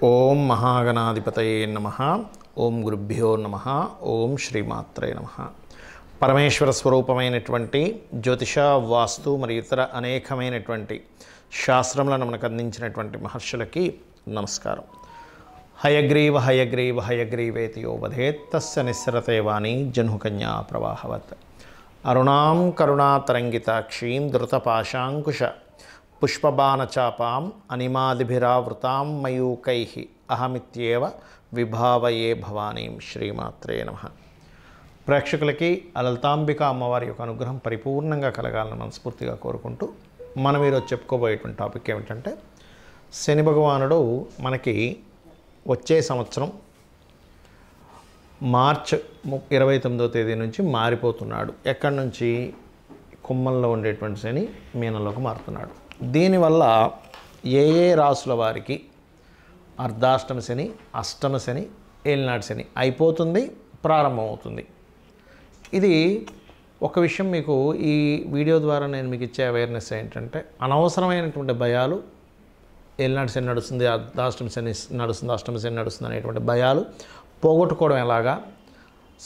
ఓం మహాగణాధిపతయే నమః. ఓం గురుభ్యో నమః. ఓం శ్రీమాత్రే నమః. పరమేశ్వర స్వరూపమైనటువంటి జ్యోతిష, వాస్తు మరియు ఇతర అనేకమైనటువంటి శాస్త్రములను మనకు అందించినటువంటి మహర్షులకి నమస్కారం. హయగ్రీవ హయగ్రీవ హయగ్రీవేతి యో వదేత్ తస్య నిస్సరతే వాణి జహ్నుకన్యా ప్రవాహవత్. అరుణాం కరుణాతరంగితాక్షీం ధృతపాశాంకుశ పుష్పబాణచాపాం అనిమాదిభిరావృతాం మయూకైః అహమిత్యేవ విభావయే భవానీం. శ్రీమాత్రే నమః. ప్రేక్షకులకి లలితాంబిక అమ్మవారి యొక్క అనుగ్రహం పరిపూర్ణంగా కలగాలని మనస్ఫూర్తిగా కోరుకుంటూ మనం ఈరోజు చెప్పుకోబోయేటువంటి టాపిక్ ఏమిటంటే, శని భగవానుడు మనకి వచ్చే సంవత్సరం మార్చ్ 29వ తేదీ నుంచి మారిపోతున్నాడు. ఎక్కడి నుంచి? కుంభంలో ఉండేటువంటి శని మీనంలోకి మారుతున్నాడు. దీనివల్ల ఏ రాసుల వారికి అర్ధాష్టమ శని, అష్టమ శని, ఏలినాటి శని అయిపోతుంది, ప్రారంభమవుతుంది. ఇది ఒక విషయం మీకు ఈ వీడియో ద్వారా నేను మీకు ఇచ్చే అవేర్నెస్ ఏంటంటే, అనవసరమైనటువంటి భయాలు, ఏలినాటి శని నడుస్తుంది, అర్ధాష్టమ శని నడుస్తుంది, అష్టమ శని నడుస్తుంది అనేటువంటి భయాలు పోగొట్టుకోవడం ఎలాగా?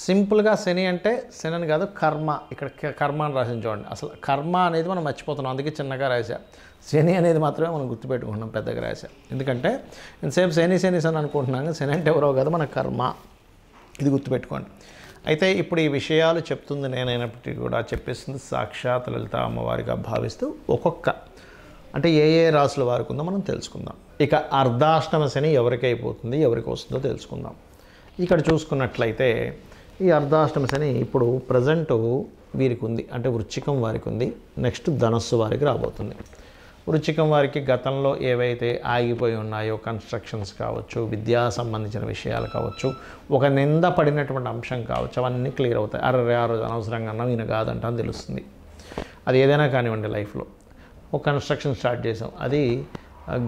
సింపుల్గా శని అంటే శని అని కాదు, కర్మ. ఇక్కడ కర్మ అని రాసింది చూడండి. అసలు కర్మ అనేది మనం మర్చిపోతున్నాం, అందుకే చిన్నగా రాశా. శని అనేది మాత్రమే మనం గుర్తుపెట్టుకుంటున్నాం, పెద్దగా రాశా. ఎందుకంటే ఇంతసేపు శని శని శని అనుకుంటున్నాం, శని అంటే ఎవరో కదా, మన కర్మ. ఇది గుర్తుపెట్టుకోండి. అయితే ఇప్పుడు ఈ విషయాలు చెప్తుంది నేనైనప్పటికీ కూడా చెప్పేస్తుంది సాక్షాత్ లలిత అమ్మవారిగా భావిస్తూ ఒక్కొక్క అంటే ఏ రాసుల వారికి ఉందో మనం తెలుసుకుందాం. ఇక అర్ధాష్టమ శని ఎవరికి అయిపోతుంది, ఎవరికి వస్తుందో తెలుసుకుందాం. ఇక్కడ చూసుకున్నట్లయితే ఈ అర్ధాష్టమ శని ఇప్పుడు ప్రజెంటు వీరికి ఉంది, అంటే వృశ్చికం వారికి ఉంది. నెక్స్ట్ ధనస్సు వారికి రాబోతుంది. వృశ్చికం వారికి గతంలో ఏవైతే ఆగిపోయి ఉన్నాయో, కన్స్ట్రక్షన్స్ కావచ్చు, విద్యా సంబంధించిన విషయాలు కావచ్చు, ఒక నింద పడినటువంటి అంశం కావచ్చు, అవన్నీ క్లియర్ అవుతాయి. ఆ రోజు అనవసరంగా అన్నం ఈయన కాదంట అని తెలుస్తుంది. అది ఏదైనా కానివ్వండి, లైఫ్లో ఒక కన్స్ట్రక్షన్ స్టార్ట్ చేసాం, అది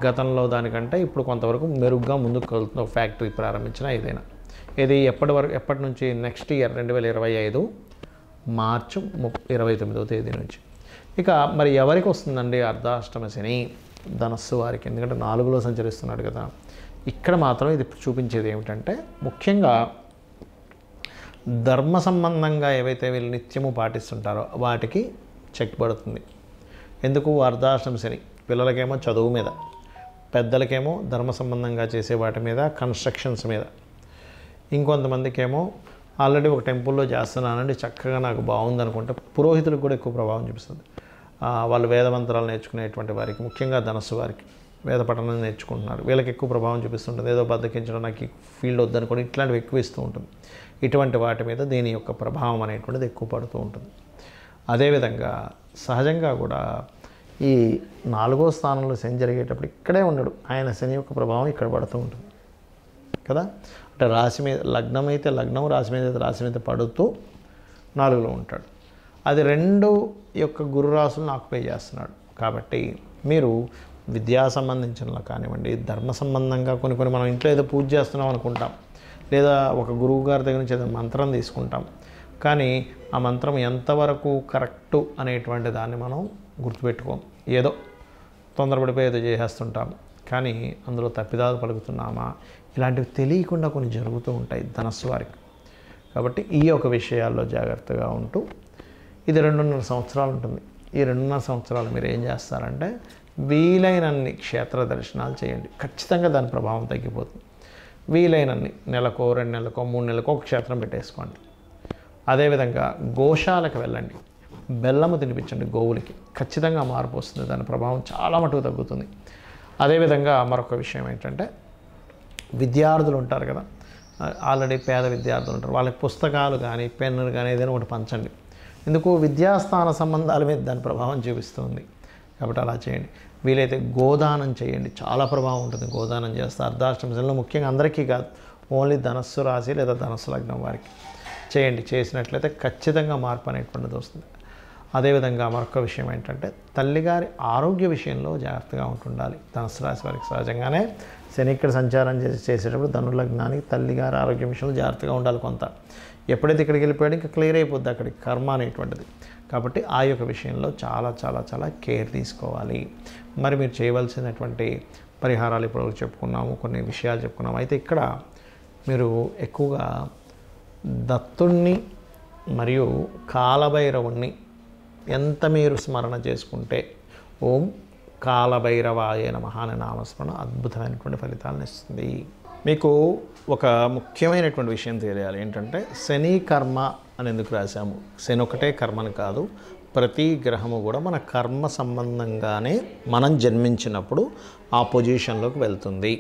గతంలో దానికంటే ఇప్పుడు కొంతవరకు మెరుగ్గా ముందుకు వెళ్తుంది. ఒక ఫ్యాక్టరీ ప్రారంభించిన ఏదైనా, ఇది ఎప్పటి నుంచి? నెక్స్ట్ ఇయర్ 2025 మార్చి 29వ తేదీ నుంచి. ఇక మరి ఎవరికి వస్తుందండి అర్ధాష్టమ శని? ధనస్సు వారికి. ఎందుకంటే 4లో సంచరిస్తున్నాడు కదా. ఇక్కడ మాత్రం ఇది చూపించేది ఏమిటంటే, ముఖ్యంగా ధర్మ సంబంధంగా ఏవైతే వీళ్ళు నిత్యము పాటిస్తుంటారో వాటికి చెక్ పడుతుంది. ఎందుకు? అర్ధాష్టమ శని పిల్లలకేమో చదువు మీద, పెద్దలకేమో ధర్మ సంబంధంగా చేసే వాటి మీద, కన్స్ట్రక్షన్స్ మీద. ఇంకొంతమందికేమో ఆల్రెడీ ఒక టెంపుల్లో చేస్తున్నానండి, చక్కగా నాకు బాగుంది అనుకుంటే పురోహితులకు కూడా ఎక్కువ ప్రభావం చూపిస్తుంది. వాళ్ళు వేదమంత్రాలు నేర్చుకునేటువంటి వారికి, ముఖ్యంగా ధనస్సు వారికి, వేద పఠనం నేర్చుకుంటున్నారు, వీళ్ళకి ఎక్కువ ప్రభావం చూపిస్తుంటుంది. ఏదో బద్దకించడం, నాకు ఈ ఫీల్డ్ వద్దనుకోవడం, ఇట్లాంటివి ఎక్కువ ఇస్తూ ఉంటుంది. ఇటువంటి వాటి మీద దీని యొక్క ప్రభావం అనేటువంటిది ఎక్కువ పడుతూ ఉంటుంది. అదేవిధంగా సహజంగా కూడా ఈ 4వ స్థానంలో శని జరిగేటప్పుడు ఇక్కడే ఉండడు, ఆయన శని యొక్క ప్రభావం ఇక్కడ పడుతూ ఉంటుంది కదా. అంటే రాశి మీద లగ్నం అయితే లగ్నం, రాశి మీద అయితే రాశి మీద పడుతూ 4లో ఉంటాడు. అది 2 యొక్క గురు రాశులను ఆక్యుపై చేస్తున్నాడు. కాబట్టి మీరు విద్యా సంబంధించిన కానివ్వండి, ధర్మ సంబంధంగా కొన్ని మనం ఇంట్లో ఏదో పూజ చేస్తున్నాం అనుకుంటాం, లేదా ఒక గురువు గారి దగ్గర నుంచి ఏదో మంత్రం తీసుకుంటాం, కానీ ఆ మంత్రం ఎంతవరకు కరెక్టు అనేటువంటి దాన్ని మనం గుర్తుపెట్టుకోం. ఏదో తొందరపడిపోయి ఏదో చేసేస్తుంటాం, కానీ అందులో తప్పిదాలు పలుకుతున్నామా, ఇలాంటివి తెలియకుండా కొన్ని జరుగుతూ ఉంటాయి ధనస్సు వారికి. కాబట్టి ఈ యొక్క విషయాల్లో జాగ్రత్తగా ఉంటూ, ఇది 2.5 సంవత్సరాలు ఉంటుంది. ఈ 2.5 సంవత్సరాలు మీరు ఏం చేస్తారంటే, వీలైనన్ని క్షేత్ర దర్శనాలు చేయండి. ఖచ్చితంగా దాని ప్రభావం తగ్గిపోతుంది. వీలైనన్ని నెలకో, 2 నెలలకో, 3 నెలలకో ఒక క్షేత్రం పెట్టేసుకోండి. అదేవిధంగా గోశాలకు వెళ్ళండి, బెల్లము తినిపించండి గోవులకి. ఖచ్చితంగా మార్పు వస్తుంది, దాని ప్రభావం చాలా మటుకు తగ్గుతుంది. అదేవిధంగా మరొక విషయం ఏంటంటే, విద్యార్థులు ఉంటారు కదా, ఆల్రెడీ పేద విద్యార్థులు ఉంటారు, వాళ్ళకి పుస్తకాలు కానీ, పెన్నులు కానీ ఏదైనా ఒకటి పంచండి. ఎందుకు? విద్యాస్థాన సంబంధాల మీద దాని ప్రభావం చూపిస్తుంది. కాబట్టి అలా చేయండి. వీలైతే గోదానం చేయండి, చాలా ప్రభావం ఉంటుంది గోదానం చేస్తే. అర్ధాష్టమ శనిలో ముఖ్యంగా అందరికీ కాదు, ఓన్లీ ధనస్సు రాశి లేదా ధనస్సు లగ్నం వారికి చేయండి. చేసినట్లయితే ఖచ్చితంగా మార్పు అనేటువంటిది వస్తుంది. అదేవిధంగా మరొక విషయం ఏంటంటే, తల్లిగారి ఆరోగ్య విషయంలో జాగ్రత్తగా ఉంటుండాలి. ధనుసు రాశి వారికి సహజంగానే శని ఇక్కడ సంచారం చేసేటప్పుడు ధనుర్లగ్నానికి తల్లిగారి ఆరోగ్యం విషయంలో జాగ్రత్తగా ఉండాలి. కొంత ఎప్పుడైతే ఇక్కడికి వెళ్ళిపోయాడు ఇంకా క్లియర్ అయిపోద్ది అక్కడికి కర్మ అనేటువంటిది. కాబట్టి ఆ యొక్క విషయంలో చాలా చాలా చాలా కేర్ తీసుకోవాలి. మరి మీరు చేయవలసినటువంటి పరిహారాలు ఇప్పటివరకు చెప్పుకున్నాము, కొన్ని విషయాలు చెప్పుకున్నాము. అయితే ఇక్కడ మీరు ఎక్కువగా దత్తుణ్ణి మరియు కాలభైరవుణ్ణి ఎంత మీరు స్మరణ చేసుకుంటే, ఓం కాలభైరవాయ నమః అనే నామస్మరణ అద్భుతమైనటువంటి ఫలితాలను ఇస్తుంది. మీకు ఒక ముఖ్యమైనటువంటి విషయం తెలియాలి ఏంటంటే, శని కర్మ అని ఎందుకు రాశాము? శని ఒకటే కర్మని కాదు, ప్రతి గ్రహము కూడా మన కర్మ సంబంధంగానే మనం జన్మించినప్పుడు ఆ పొజిషన్లోకి వెళ్తుంది.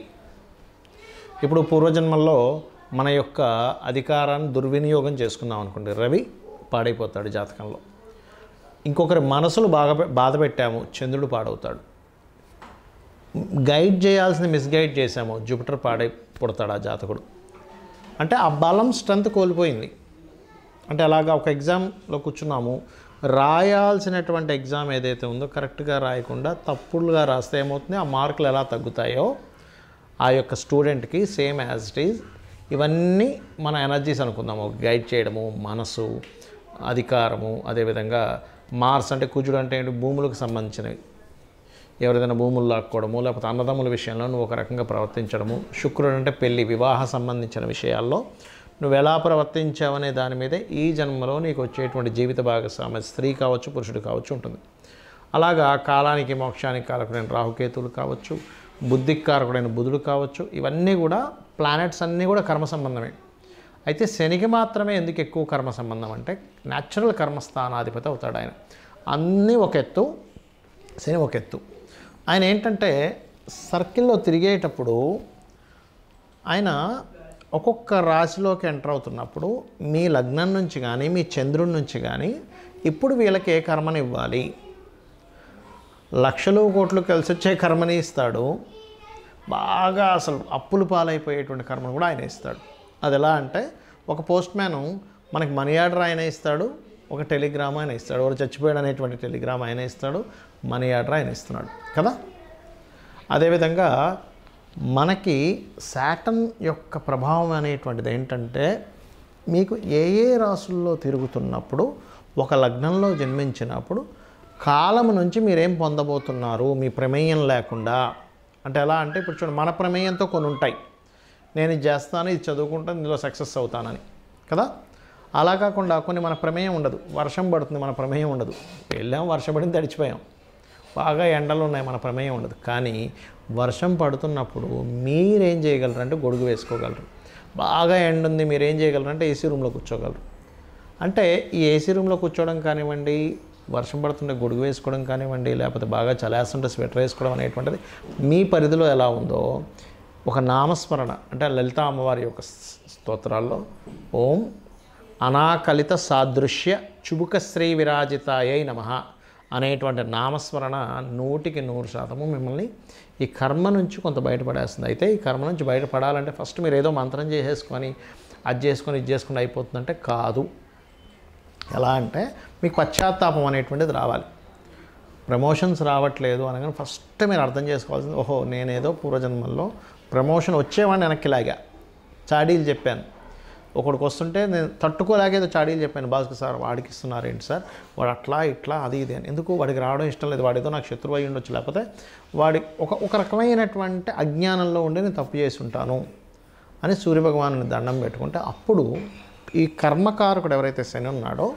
ఇప్పుడు పూర్వజన్మల్లో మన యొక్క అధికారాన్ని దుర్వినియోగం చేసుకున్నాం అనుకోండి, రవి పాడైపోతాడు జాతకంలో. ఇంకొకరి మనసులు బాధ పెట్టాము, చంద్రుడు పాడవుతాడు. గైడ్ చేయాల్సిన మిస్గైడ్ చేశాము, జూపిటర్ పుడతాడు ఆ జాతకుడు. అంటే ఆ బలం స్ట్రెంత్ కోల్పోయింది. అంటే అలాగా ఒక ఎగ్జామ్లో కూర్చున్నాము, రాయాల్సినటువంటి ఎగ్జామ్ ఏదైతే ఉందో కరెక్ట్గా రాయకుండా తప్పులుగా రాస్తే ఏమవుతుంది, ఆ మార్కులు ఎలా తగ్గుతాయో ఆ యొక్క స్టూడెంట్కి సేమ్ యాజ్ ఇట్ ఈజ్. ఇవన్నీ మన ఎనర్జీస్ అనుకుందాము, గైడ్ చేయడము, మనసు, అధికారము, అదేవిధంగా మార్స్ అంటే కుజుడు అంటే ఏంటి, భూములకు సంబంధించినవి. ఎవరిదైనా భూములు లాక్కోవడము, లేకపోతే అన్నదమ్ముల విషయంలో నువ్వు ఒక రకంగా ప్రవర్తించడము. శుక్రుడు అంటే పెళ్ళి, వివాహ సంబంధించిన విషయాల్లో నువ్వు ఎలా ప్రవర్తించావనే దాని మీదే ఈ జన్మలో నీకు వచ్చేటువంటి జీవిత భాగస్వామి, స్త్రీ కావచ్చు, పురుషుడు కావచ్చు ఉంటుంది. అలాగా కాలానికి మోక్షానికి కారకుడైన రాహుకేతువులు కావచ్చు, బుద్ధికి కారకుడైన బుధుడు కావచ్చు. ఇవన్నీ కూడా ప్లానెట్స్ అన్నీ కూడా కర్మ సంబంధమే. అయితే శనికి మాత్రమే ఎందుకు ఎక్కువ కర్మ సంబంధం అంటే, న్యాచురల్ కర్మస్థానాధిపతి అవుతాడు ఆయన. అన్నీ ఒక ఎత్తు, శని ఒక ఎత్తు. ఆయన ఏంటంటే సర్కిల్లో తిరిగేటప్పుడు ఆయన ఒక్కొక్క రాశిలోకి ఎంటర్ అవుతున్నప్పుడు మీ లగ్నం నుంచి కానీ మీ చంద్రుడి నుంచి కానీ ఇప్పుడు వీళ్ళకి ఏ కర్మని ఇవ్వాలి, లక్షలు కోట్లు కలిసి వచ్చే కర్మని ఇస్తాడు, బాగా అసలు అప్పులు పాలైపోయేటువంటి కర్మను కూడా ఆయన ఇస్తాడు. అది ఎలా అంటే, ఒక పోస్ట్ మ్యాను మనకి మనీ ఆర్డర్ ఆయన ఇస్తాడు, ఒక టెలిగ్రామ్ ఆయన ఇస్తాడు, వాడు చచ్చిపోయాడు అనేటువంటి టెలిగ్రామ్ ఆయన ఇస్తాడు, మనీ ఆర్డర్ ఆయన ఇస్తున్నాడు కదా. అదేవిధంగా మనకి శాటర్న్ యొక్క ప్రభావం అనేటువంటిది ఏంటంటే, మీకు ఏ ఏ రాసుల్లో తిరుగుతున్నప్పుడు, ఒక లగ్నంలో జన్మించినప్పుడు కాలం నుంచి మీరేం పొందబోతున్నారు మీ ప్రమేయం లేకుండా. అంటే ఎలా అంటే, ఇప్పుడు చూడండి, మన ప్రమేయంతో కొన్ని ఉంటాయి, నేను ఇది చేస్తాను, ఇది చదువుకుంటాను, ఇందులో సక్సెస్ అవుతానని కదా. అలా కాకుండా కొన్ని మన ప్రమేయం ఉండదు, వర్షం పడుతుంది, మన ప్రమేయం ఉండదు, వెళ్ళాం వర్షం పడింది తడిచిపోయాం, బాగా ఎండలు ఉన్నాయి, మన ప్రమేయం ఉండదు. కానీ వర్షం పడుతున్నప్పుడు మీరేం చేయగలరు అంటే గొడుగు వేసుకోగలరు. బాగా ఎండ ఉంది, మీరేం చేయగలరు అంటే ఏసీ రూమ్లో కూర్చోగలరు. అంటే ఈ ఏసీ రూమ్లో కూర్చోవడం కానివ్వండి, వర్షం పడుతుంటే గొడుగు వేసుకోవడం కానివ్వండి, లేకపోతే బాగా చలేస్తుంటే స్వెటర్ వేసుకోవడం అనేటువంటిది మీ పరిధిలో ఎలా ఉందో, ఒక నామస్మరణ అంటే లలిత అమ్మవారి యొక్క స్తోత్రాల్లో ఓం అనాకలిత సాదృశ్య చుబుక శ్రీ విరాజితాయై నమః అనేటువంటి నామస్మరణ 100% మిమ్మల్ని ఈ కర్మ నుంచి కొంత బయటపడేస్తుంది. అయితే ఈ కర్మ నుంచి బయటపడాలంటే ఫస్ట్ మీరు ఏదో మంత్రం చేసేసుకొని అది చేసుకొని ఇది చేసుకుని అయిపోతుందంటే కాదు. ఎలా అంటే, మీకు పశ్చాత్తాపం అనేటువంటిది రావాలి. ప్రమోషన్స్ రావట్లేదు అనగానే ఫస్ట్ మీరు అర్థం చేసుకోవాల్సింది, ఓహో నేనేదో పూర్వజన్మల్లో ప్రమోషన్ వచ్చేవాడిని వెనక్కి లాగా చాడీలు చెప్పాను, ఒకడికి వస్తుంటే నేను తట్టుకోలేకేదో చాడీలు చెప్పాను, భాస్కర్ సార్ వాడికి ఇస్తున్నారు ఏంటి సార్, వాడు అట్లా ఇట్లా అది ఇది అని. ఎందుకు వాడికి రావడం ఇష్టం లేదు, వాడేదో నాకు శత్రువు అయి ఉండొచ్చు, లేకపోతే వాడి ఒక రకమైనటువంటి అజ్ఞానంలో ఉండి నేను తప్పు చేసి ఉంటాను అని సూర్యభగవాను దండం పెట్టుకుంటే, అప్పుడు ఈ కర్మకారకుడు ఎవరైతే శని ఉన్నాడో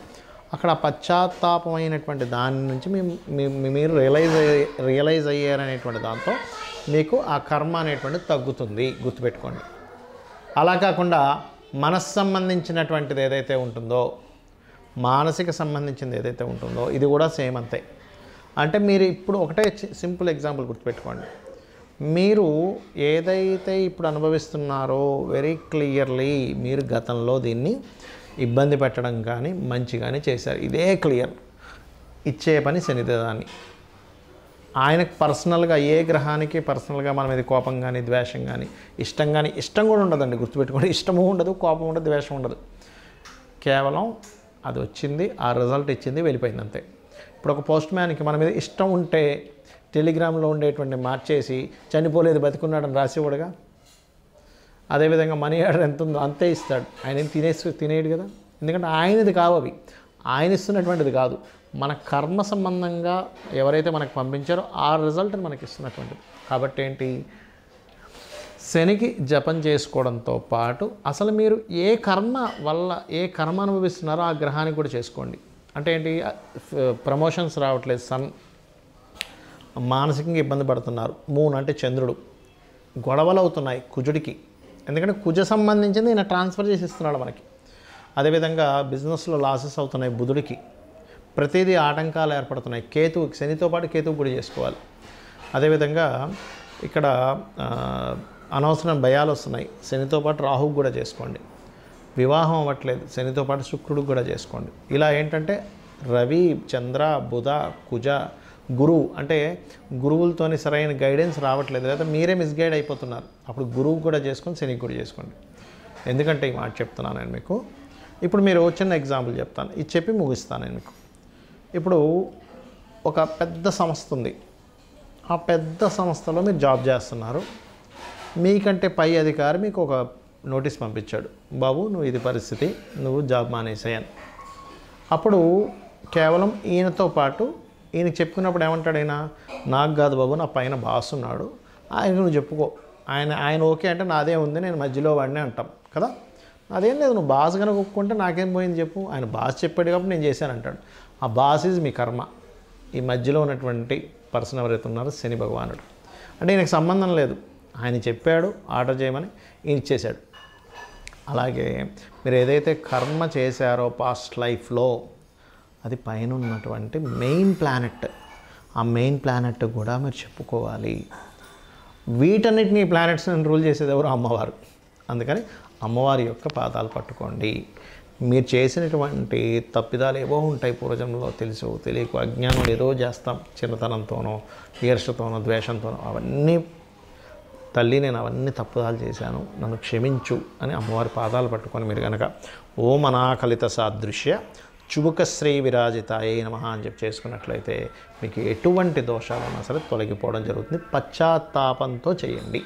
అక్కడ పశ్చాత్తాపమైనటువంటి దాని నుంచి మీరు రియలైజ్ అయ్యారనేటువంటి దాంతో మీకు ఆ కర్మ అనేటువంటిది తగ్గుతుంది, గుర్తుపెట్టుకోండి. అలా కాకుండా మనస్సు సంబంధించినటువంటిది ఏదైతే ఉంటుందో, మానసిక సంబంధించింది ఏదైతే ఉంటుందో, ఇది కూడా సేమ్ అంతే. అంటే మీరు ఇప్పుడు ఒకటే సింపుల్ ఎగ్జాంపుల్ గుర్తుపెట్టుకోండి, మీరు ఏదైతే ఇప్పుడు అనుభవిస్తున్నారో వెరీ క్లియర్లీ మీరు గతంలో దీన్ని ఇబ్బంది పెట్టడం కానీ మంచి కానీ చేశారు, ఇదే క్లియర్. ఇచ్చే పని శనిదేదాన్ని. ఆయనకు పర్సనల్గా ఏ గ్రహానికి పర్సనల్గా మన మీద కోపం కానీ ద్వేషం కానీ ఇష్టం కూడా ఉండదండి, గుర్తుపెట్టుకోండి. ఇష్టము ఉండదు, కోపం ఉండదు, ద్వేషం ఉండదు. కేవలం అది వచ్చింది, ఆ రిజల్ట్ ఇచ్చింది, వెళ్ళిపోయింది అంతే. ఇప్పుడు ఒక పోస్ట్ మ్యాన్కి మన మీద ఇష్టం ఉంటే టెలిగ్రామ్లో ఉండేటువంటి మార్చేసి చనిపోలేదు బతికున్నాడని రాసేవాడుగా. అదేవిధంగా మనీ ఆర్డర్ ఎంత ఉందో అంతే ఇస్తాడు, ఆయన తినేయడు కదా, ఎందుకంటే ఆయనది కావు అవి, ఆయన ఇస్తున్నటువంటిది కాదు, మన కర్మ సంబంధంగా ఎవరైతే మనకు పంపించారో ఆ రిజల్ట్ని మనకి ఇస్తున్నటువంటిది. కాబట్టి ఏంటి, శనికి జపం చేసుకోవడంతో పాటు అసలు మీరు ఏ కర్మ వల్ల ఏ కర్మ అనుభవిస్తున్నారో ఆ గ్రహానికి కూడా చేసుకోండి. అంటే ఏంటి, ప్రమోషన్స్ రావట్లేదు, మానసికంగా ఇబ్బంది పడుతున్నారు, మూన్ అంటే చంద్రుడు, గొడవలు అవుతున్నాయి కుజుడికి, ఎందుకంటే కుజ సంబంధించింది ఈయన ట్రాన్స్ఫర్ చేసి ఇస్తున్నాడు మనకి. అదేవిధంగా బిజినెస్లో లాసెస్ అవుతున్నాయి బుధుడికి, ప్రతిదీ ఆటంకాలు ఏర్పడుతున్నాయి కేతువుకి, శనితో పాటు కేతువు కూడా చేసుకోవాలి. అదేవిధంగా ఇక్కడ అనవసరం భయాలు వస్తున్నాయి, శనితో పాటు రాహువు కూడా చేసుకోండి. వివాహం అవ్వట్లేదు, శనితో పాటు శుక్రుడికి కూడా చేసుకోండి. ఇలా ఏంటంటే రవి, చంద్ర, బుధ, కుజ, గురువు, అంటే గురువులతోని సరైన గైడెన్స్ రావట్లేదు, లేదా మీరే మిస్గైడ్ అయిపోతున్నారు, అప్పుడు గురువు కూడా చేసుకొని శనికి కూడా చేసుకోండి. ఎందుకంటే ఈ మాట చెప్తున్నాను నేను మీకు. ఇప్పుడు మీరు చిన్న ఎగ్జాంపుల్ చెప్తాను, ఇది చెప్పి ముగిస్తాను నేను మీకు. ఇప్పుడు ఒక పెద్ద సంస్థ ఉంది, ఆ పెద్ద సంస్థలో మీరు జాబ్ చేస్తున్నారు. మీకంటే పై అధికారి మీకు ఒక నోటీస్ పంపించాడు, బాబు నువ్వు ఇది పరిస్థితి, నువ్వు జాబ్ మానేసాయని. అప్పుడు కేవలం ఈయనతో పాటు ఈయనకి చెప్పుకున్నప్పుడు ఏమంటాడు, అయినా నాకు కాదు బాబు, నా పైన బాస్ ఉన్నాడు, ఆయనకు నువ్వు చెప్పుకో, ఆయన ఓకే అంటే నాదే ఉంది, నేను మధ్యలో వాడినే అంటాం కదా. అదేం లేదు, నువ్వు బాస్ కనుక ఒప్పుకుంటే నాకేం పోయింది చెప్పు, ఆయన బాస్ చెప్పాడు కాబట్టి నేను చేశాను అంటాడు. ఆ బాస్ ఈజ్ మీ కర్మ. ఈ మధ్యలో ఉన్నటువంటి పర్సన్ ఎవరైతే ఉన్నారో శని భగవానుడు, అంటే ఈయనకు సంబంధం లేదు, ఆయన చెప్పాడు ఆర్డర్ చేయమని, ఈయన ఇచ్చేశాడు. అలాగే మీరు ఏదైతే కర్మ చేశారో పాస్ట్ లైఫ్లో, అది పైన ఉన్నటువంటి మెయిన్ ప్లానెట్, ఆ మెయిన్ ప్లానెట్ కూడా మీరు చెప్పుకోవాలి. వీటన్నిటిని ప్లానెట్స్ని రూల్ చేసేది ఎవరు, అమ్మవారు. అందుకని అమ్మవారి యొక్క పాదాలు పట్టుకోండి. మీరు చేసినటువంటి తప్పిదాలు ఏవో ఉంటాయి పూర్వజన్మలో, తెలుసు తెలియక అజ్ఞానం ఏదో చేస్తాం, చిన్నతనంతోనో ఈర్షతోనో ద్వేషంతోనో, అవన్నీ తల్లి నేను అవన్నీ తప్పుదాలు చేశాను, నన్ను క్షమించు అని అమ్మవారి పాదాలు పట్టుకొని మీరు కనుక ఓం అనాకలిత సాదృశ్య చుబుకశ్రీ విరాజితాయే నమః అని చెప్పి చేసుకున్నట్లయితే మీకు ఎటువంటి దోషాలు ఉన్నా సరే తొలగిపోవడం జరుగుతుంది. పశ్చాత్తాపంతో చేయండి.